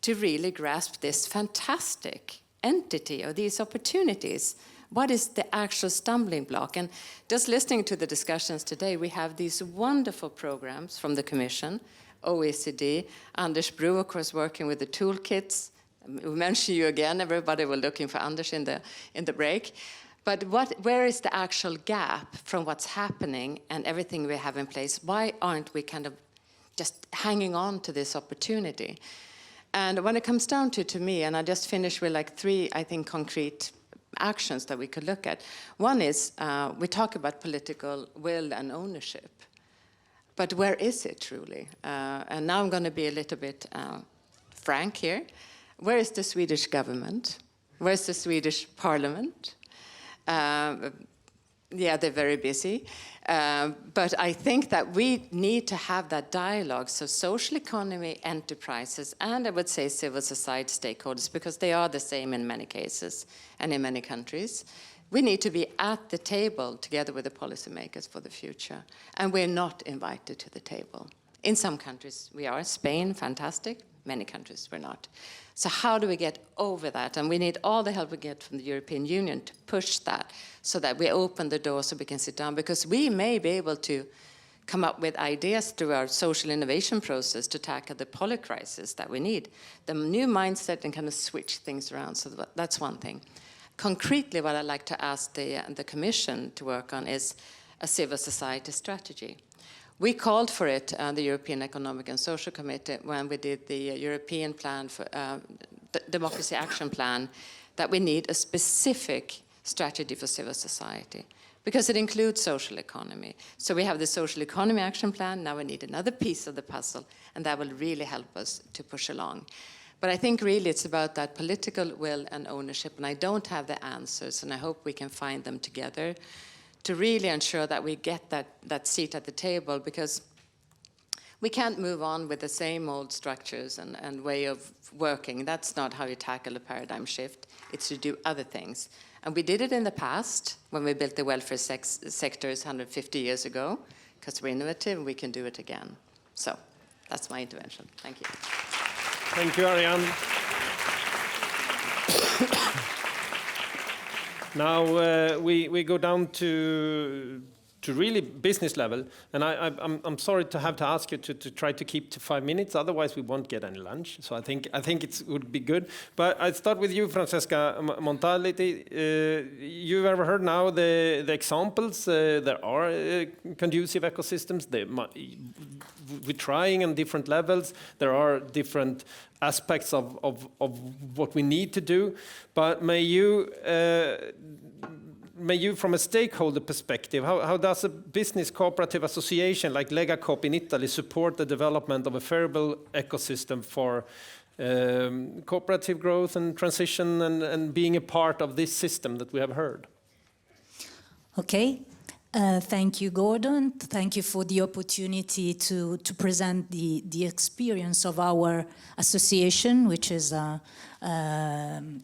to really grasp this fantastic entity or these opportunities? What is the actual stumbling block? And just listening to the discussions today, we have these wonderful programs from the Commission, OECD. Anders Bro, of course, working with the toolkits. We mention you again. Everybody was looking for Anders in the break. But where is the actual gap from what's happening and everything we have in place? Why aren't we kind of just hanging on to this opportunity? And when it comes down to me, and I just finished with like 3, I think, concrete actions that we could look at. One is we talk about political will and ownership. But where is it truly? And now I'm going to be a little bit frank here. Where is the Swedish government? Where's the Swedish parliament? Yeah, they're very busy. But I think that we need to have that dialogue. So social economy, enterprises, and I would say civil society stakeholders, because they are the same in many cases and in many countries. We need to be at the table together with the policymakers for the future. And we're not invited to the table. In some countries we are. Spain, fantastic. Many countries we're not. So how do we get over that? And we need all the help we get from the European Union to push that so that we open the door so we can sit down. Because we may be able to come up with ideas through our social innovation process to tackle the poly crisis that we need. The new mindset and kind of switch things around. So that's one thing. Concretely, what I'd like to ask the Commission to work on is a civil society strategy. We called for it, the European Economic and Social Committee, when we did the European Plan for Democracy Action Plan, that we need a specific strategy for civil society, because it includes social economy. So we have the Social Economy Action Plan, now we need another piece of the puzzle, and that will really help us to push along. But I think really it's about that political will and ownership, and I don't have the answers, and I hope we can find them together to really ensure that we get that seat at the table, because we can't move on with the same old structures and way of working. That's not how you tackle a paradigm shift. It's to do other things. And we did it in the past when we built the welfare sectors 150 years ago, because we're innovative and we can do it again. So that's my intervention. Thank you. Thank you, Ariane. Now we go down to really business level, and I'm sorry to have to ask you to try to keep to 5 minutes. Otherwise, we won't get any lunch. So I think it would be good. But I start with you, Francesca Montalti. You've ever heard now the examples? There are conducive ecosystems. We're trying on different levels. There are different aspects of what we need to do. But may you, from a stakeholder perspective, how does a business cooperative association like Legacoop in Italy support the development of a favorable ecosystem for cooperative growth and transition and being a part of this system that we have heard? Okay. Thank you, Gordon. Thank you for the opportunity to present the experience of our association, which is an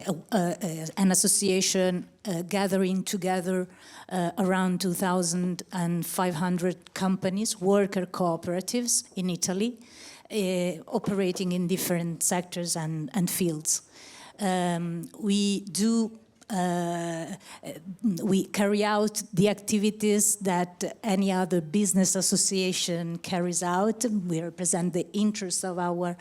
association gathering together around 2,500 companies, worker cooperatives in Italy, operating in different sectors and fields. We carry out the activities that any other business association carries out. We represent the interests of our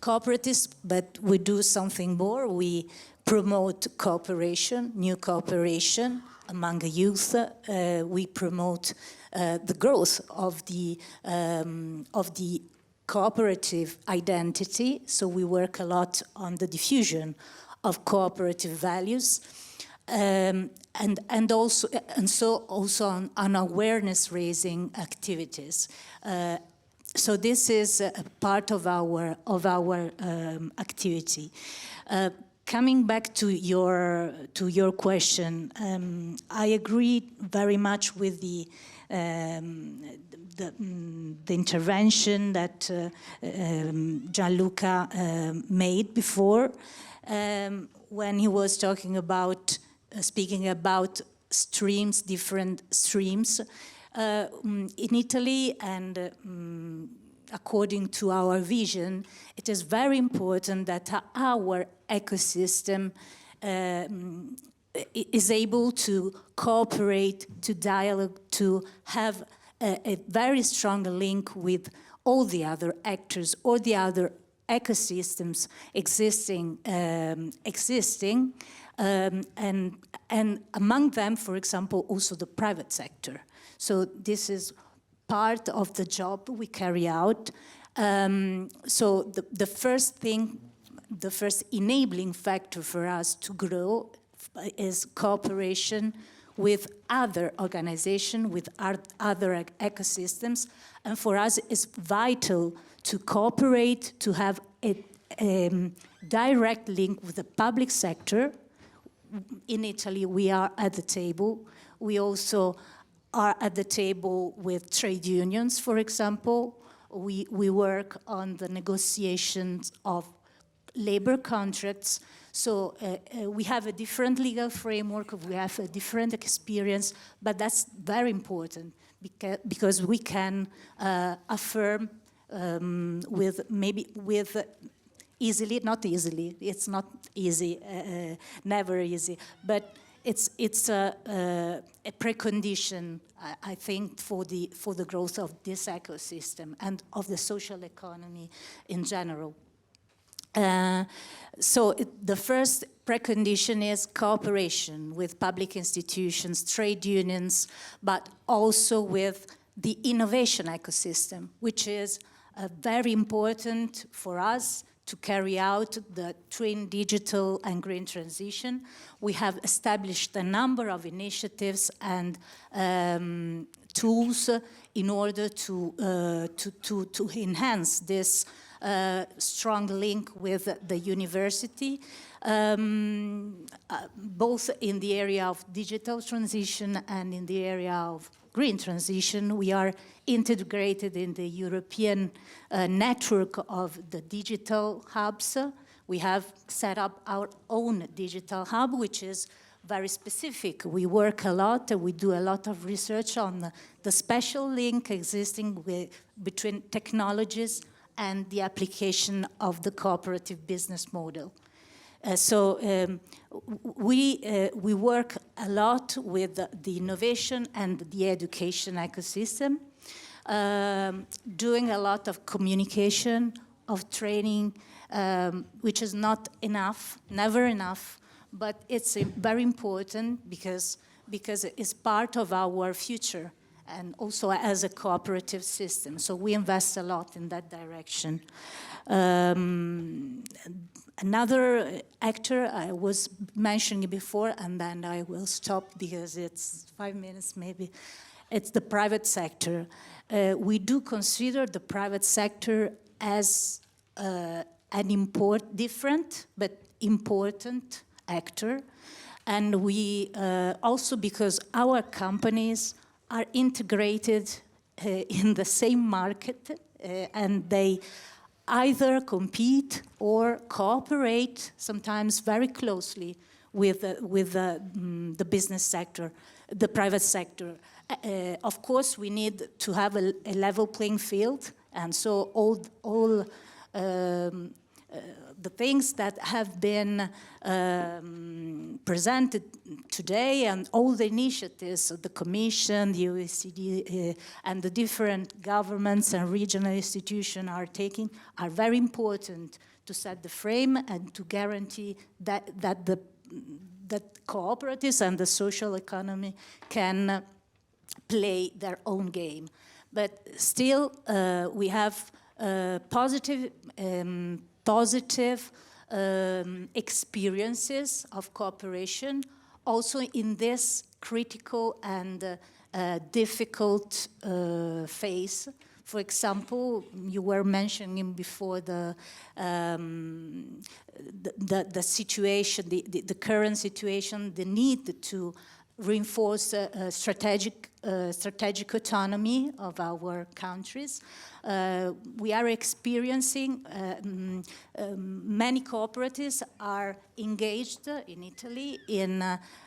cooperatives, but we do something more. We promote cooperation, new cooperation among the youth. We promote the growth of the cooperative identity. So we work a lot on the diffusion of cooperative values. And also on awareness raising activities. So this is a part of our activity. Coming back to your question, I agree very much with the intervention that Gianluca made before when he was talking about speaking about streams, different streams. In Italy, and according to our vision, it is very important that our ecosystem is able to cooperate, to dialogue, to have a very strong link with all the other actors or the other ecosystems existing, and among them, for example, also the private sector. So this is part of the job we carry out. So the first thing, the first enabling factor for us to grow is cooperation with other organizations, with other ecosystems. And for us, it's vital to cooperate, to have a direct link with the public sector. In Italy, we are at the table. We also are at the table with trade unions, for example. We work on the negotiations of labor contracts. So we have a different legal framework, we have a different experience, but that's very important because we can affirm with easily, not easily, it's not easy, never easy, but it's a precondition, I think, for the growth of this ecosystem and of the social economy in general. So the first precondition is cooperation with public institutions, trade unions, but also with the innovation ecosystem, which is very important for us to carry out the twin digital and green transition. We have established a number of initiatives and tools in order to enhance this strong link with the university, both in the area of digital transition and in the area of green transition. We are integrated in the European network of the digital hubs. We have set up our own digital hub, which is very specific. We work a lot, we do a lot of research on the special link existing between technologies and the application of the cooperative business model. We work a lot with the innovation and the education ecosystem, doing a lot of communication, of training, which is not enough, never enough, but it's very important because it's part of our future and also as a cooperative system. So we invest a lot in that direction. Another actor I was mentioning before, and then I will stop because it's 5 minutes maybe, it's the private sector. We do consider the private sector as an different but important actor. And we also, because our companies are integrated in the same market and they either compete or cooperate, sometimes very closely, with the business sector, the private sector. Of course, we need to have a level playing field, and so all the things that have been presented today and all the initiatives of the Commission, the OECD, and the different governments and regional institutions are taking are very important to set the frame and to guarantee that cooperatives and the social economy can play their own game. But still, we have positive experiences of cooperation also in this critical and difficult phase. For example, you were mentioning before the situation, the current situation, the need to reinforce strategic autonomy of our countries. We are experiencing, many cooperatives are engaged in Italy in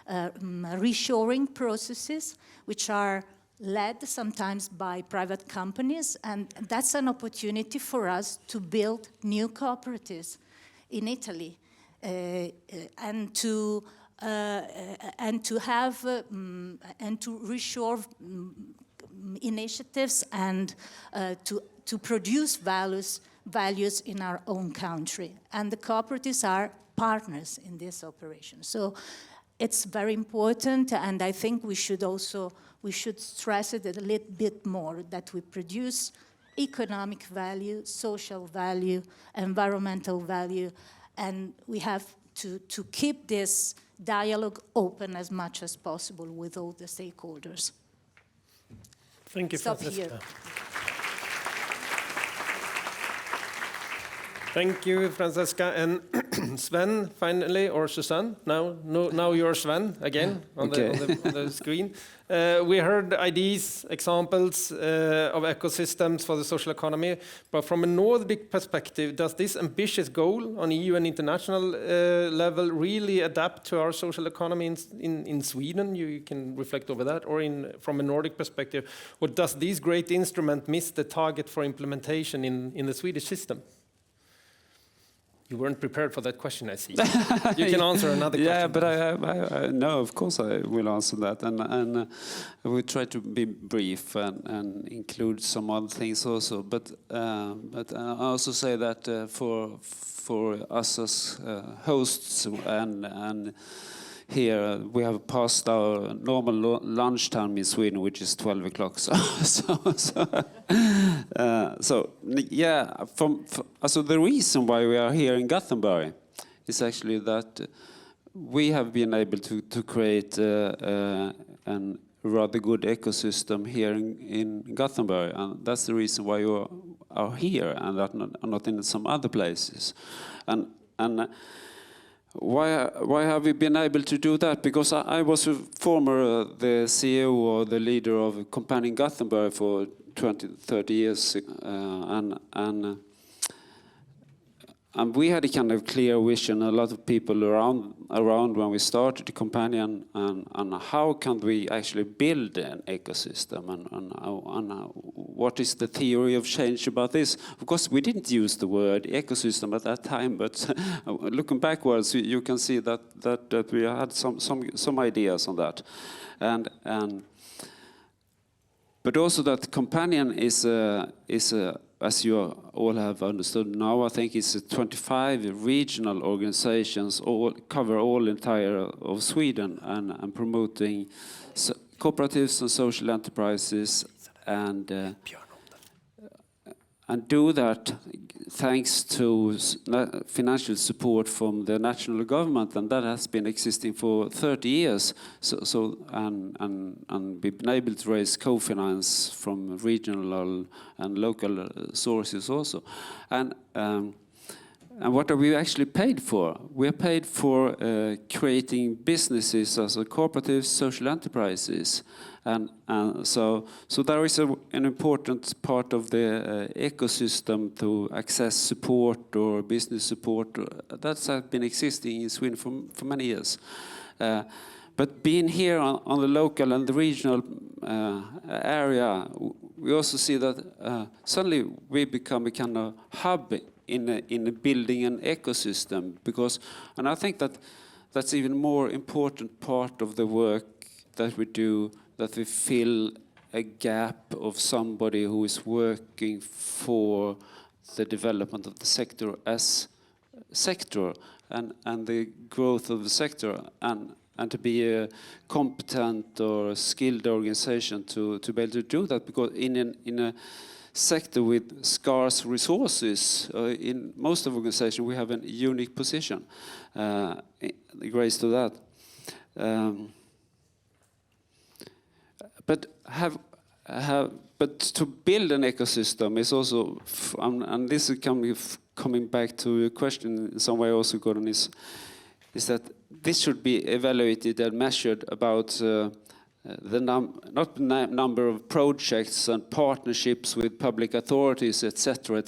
reshoring processes, which are led sometimes by private companies, and that's an opportunity for us to build new cooperatives in Italy and to have and to reshore initiatives and to produce values in our own country. And the cooperatives are partners in this operation. So it's very important, and I think we should stress it a little bit more, that we produce economic value, social value, environmental value, and we have to keep this dialogue open as much as possible with all the stakeholders. Thank you, Stop Francesca. here. Thank you, Francesca. And Sven, finally, or Susanne? Now you're Sven again on the screen. We heard ideas, examples of ecosystems for the social economy, but from a Nordic perspective, does this ambitious goal on EU and international level really adapt to our social economy in Sweden? You can reflect over that, or from a Nordic perspective, or does this great instrument miss the target for implementation in the Swedish system? You weren't prepared for that question, I see. You can answer another question. Yeah, but I no, of course I will answer that, and I will try to be brief and include some other things also. But I also say that for us as hosts and here we have passed our normal lunchtime in Sweden, which is 12 o'clock. So the reason why we are here in Gothenburg is actually that we have been able to create a rather good ecosystem here in Gothenburg, and that's the reason why you are here and not in some other places. And why have we been able to do that? Because I was a former the CEO or the leader of Coompanion Gothenburg for 20-30 years, and we had a kind of clear vision, a lot of people around when we started the Coompanion, and how can we actually build an ecosystem, and what is the theory of change about this? Of course, we didn't use the word ecosystem at that time, but looking backwards, you can see that we had some ideas on that, but also that Coompanion is as you all have understood now, I think it's 25 regional organizations, cover all entire of Sweden, and promoting cooperatives and social enterprises, and do that thanks to financial support from the national government, and that has been existing for 30 years. And we've been able to raise co-finance from regional and local sources also. And what are we actually paid for? We are paid for creating businesses as cooperatives, social enterprises. And so there is an important part of the ecosystem to access support or business support. That's been existing in Sweden for many years. But being here on the local and the regional area, we also see that suddenly we become a kind of hub in building an ecosystem, and I think that's even more important part of the work that we do, that we fill a gap of somebody who is working for the development of the sector as sector and the growth of the sector, and to be a competent or skilled organization to be able to do that, because in a sector with scarce resources, in most of the organizations we have a unique position. Grace to that. But to build an ecosystem is also, and this is coming back to a question in some way also, Gordon, is that this should be evaluated and measured about the number of projects and partnerships with public authorities, etc.,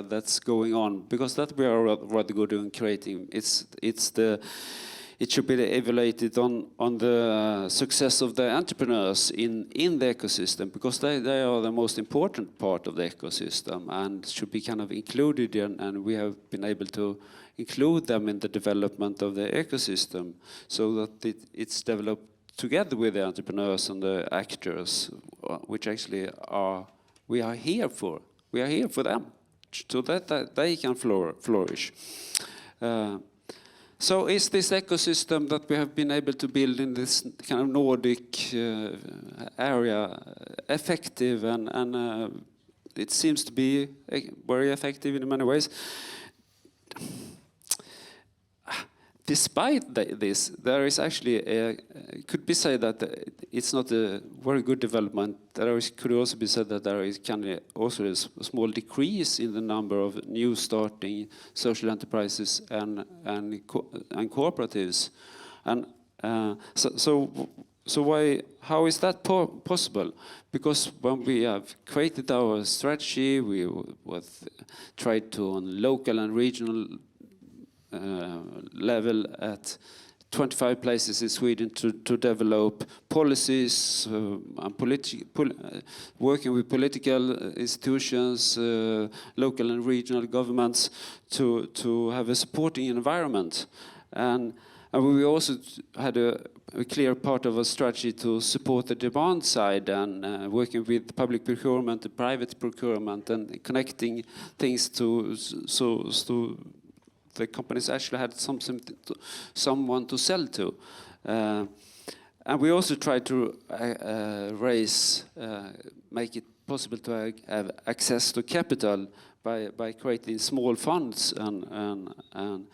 that's going on, because that we are rather good in creating. It should be evaluated on the success of the entrepreneurs in the ecosystem, because they are the most important part of the ecosystem and should be kind of included in, and we have been able to include them in the development of the ecosystem so that it's developed together with the entrepreneurs and the actors, which actually we are here for. We are here for them, so that they can flourish. So is this ecosystem that we have been able to build in this kind of Nordic area effective, and it seems to be very effective in many ways? Despite this, there is actually could be said that it's not a very good development. Could also be said that there is also a small decrease in the number of new starting social enterprises and cooperatives. And so why? How is that possible? Because when we have created our strategy, we tried to on local and regional level at 25 places in Sweden to develop policies, working with political institutions, local and regional governments to have a supporting environment. And we also had a clear part of our strategy to support the demand side and working with public procurement and private procurement and connecting things to the companies actually had someone to sell to. And we also tried to make it possible to have access to capital by creating small funds. And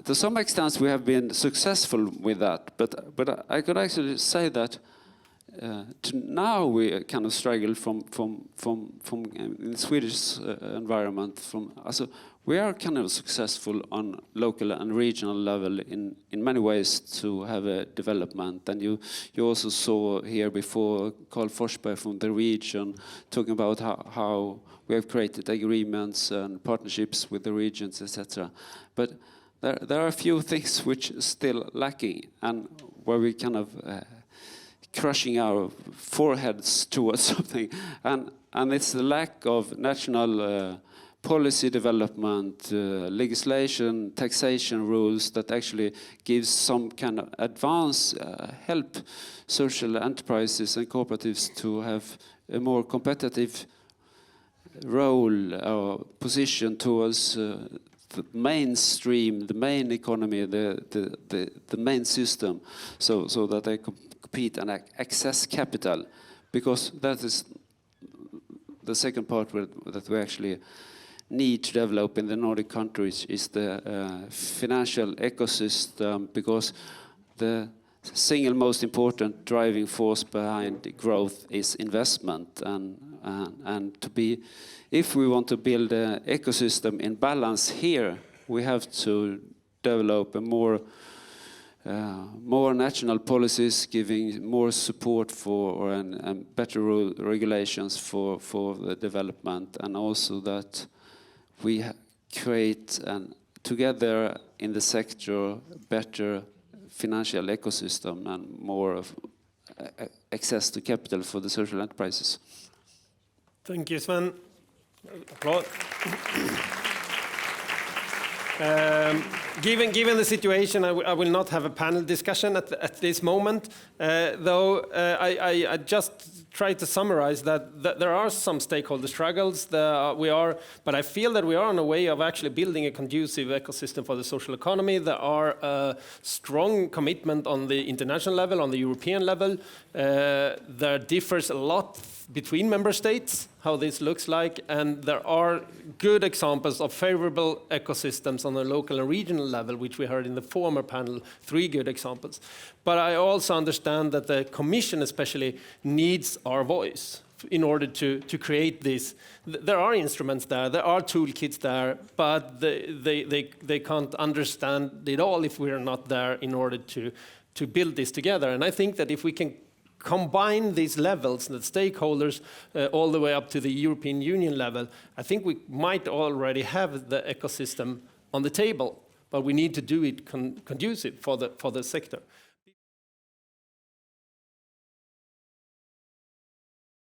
to some extent we have been successful with that. But I could actually say that now we kind of struggle from in the Swedish environment. We are kind of successful on local and regional level in many ways to have a development. And you also saw here before Carl Forsberg from the region talking about how we have created agreements and partnerships with the regions, etc. But there are a few things which are still lacking, and where we kind of crushing our foreheads towards something, and it's the lack of national policy development, legislation, taxation rules that actually gives some kind of advance help social enterprises and cooperatives to have a more competitive role or position towards the mainstream, the main economy, the main system, so that they compete and access capital, because that is the second part that we actually need to develop in the Nordic countries is the financial ecosystem, because the single most important driving force behind growth is investment, and if we want to build an ecosystem in balance here, we have to develop a more national policies, giving more support for and better regulations for the development, and also that we create together in the sector better financial ecosystem and more of access to capital for the social enterprises. Thank you, Sven. Applause. Given the situation, I will not have a panel discussion at this moment, though I just try to summarize that there are some stakeholder struggles. But I feel that we are on a way of actually building a conducive ecosystem for the social economy. There are a strong commitment on the international level, on the European level. There differs a lot between member states, how this looks like, and there are good examples of favorable ecosystems on the local and regional level, which we heard in the former panel, 3 good examples. But I also understand that the Commission especially needs our voice in order to create this. There are instruments there are toolkits there, but they can't understand it all if we're not there in order to build this together. And I think that if we can combine these levels, the stakeholders, all the way up to the European Union level, I think we might already have the ecosystem on the table, but we need to do it conducive for the sector.